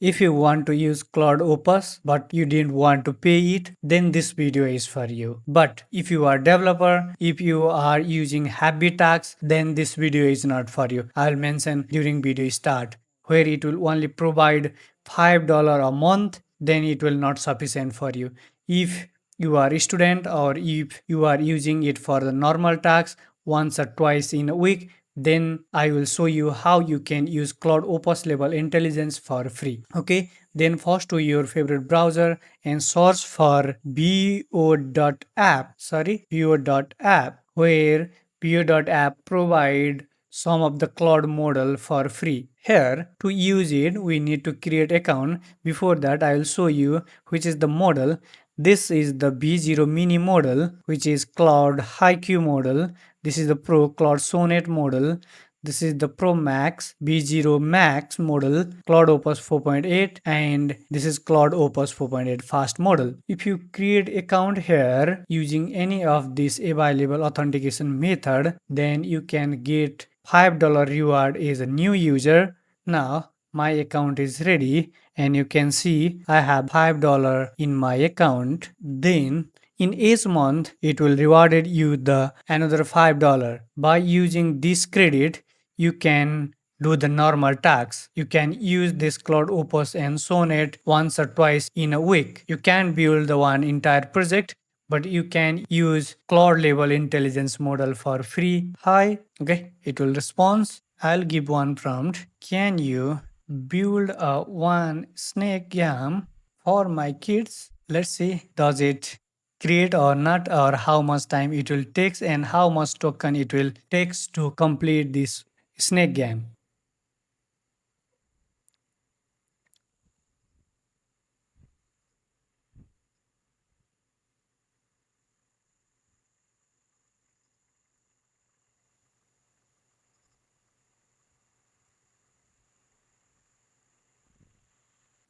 If you want to use Claude Opus but you didn't want to pay it, then this video is for you. But if you are developer, if you are using Habitats, then this video is not for you. I'll mention during video start where it will only provide $5 a month, then it will not sufficient for you. If you are a student or if you are using it for the normal tasks once or twice in a week, then I will show you how you can use Claude Opus level intelligence for free. Okay, then first to your favorite browser and search for bo.app, where bo.app provide some of the Claude model for free. Here, to use it, we need to create account. Before that, I will show you which is the model. This is the B0 mini model, which is Claude Haiku model. This is the Pro Claude Sonnet model. This is the Pro Max B0 Max model, Claude Opus 4.8, and this is Claude Opus 4.8 Fast model. If you create account here using any of this available authentication method, then you can get $5 reward as a new user. Now my account is ready and you can see I have $5 in my account. Then in each month it will rewarded you the another $5. By using this credit you can do the normal tasks. You can use this Claude Opus and Sonnet once or twice in a week. You can build the one entire project, but you can use Claude level intelligence model for free. Hi, okay, it will respond. I'll give one prompt. Can you build a one snake game for my kids? Let's see, does it create or not, or how much time it will take and how much token it will takes to complete this snake game.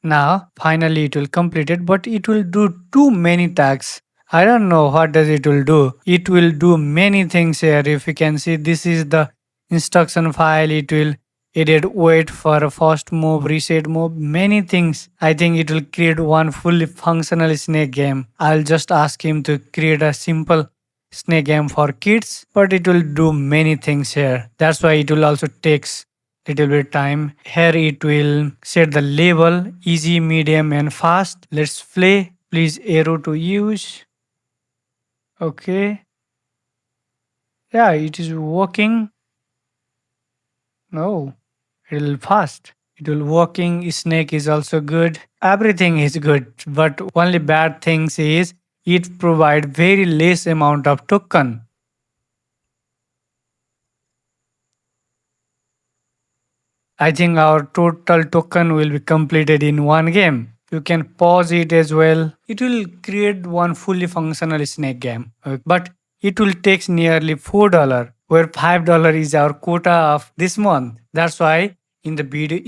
Now, finally it will complete it, but it will do too many tasks. I don't know what does it will do. It will do many things here. If you can see, this is the instruction file. It will edit, wait for a first move, reset move, many things. I think it will create one fully functional snake game. I'll just ask him to create a simple snake game for kids, but it will do many things here. That's why it will also takes little bit time. Here it will set the label easy, medium and fast. Let's play. Please arrow to use. Okay. Yeah, it is working. No, it will fast. It will working. Snake is also good. Everything is good. But only bad things is it provide very less amount of token. I think our total token will be completed in one game. You can pause it as well. It will create one fully functional snake game. But it will take nearly $4, where $5 is our quota of this month. That's why in the video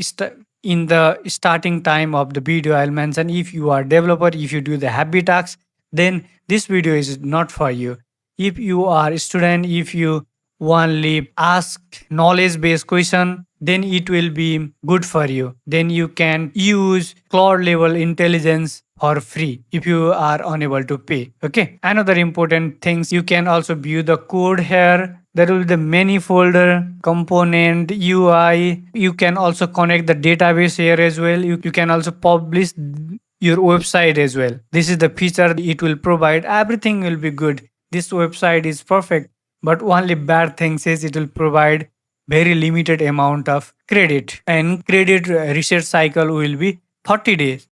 in the starting time of the video I'll mention, if you are developer, if you do the habit tasks, then this video is not for you. If you are a student, if you only ask knowledge based question, then it will be good for you. Then you can use Claude level intelligence for free if you are unable to pay. Okay, another important things, you can also view the code here. There will be the many folder, component, UI. You can also connect the database here as well. You can also publish your website as well. This is the feature it will provide. Everything will be good. This website is perfect, but only bad things is it will provide very limited amount of credit, and credit reset cycle will be 30 days.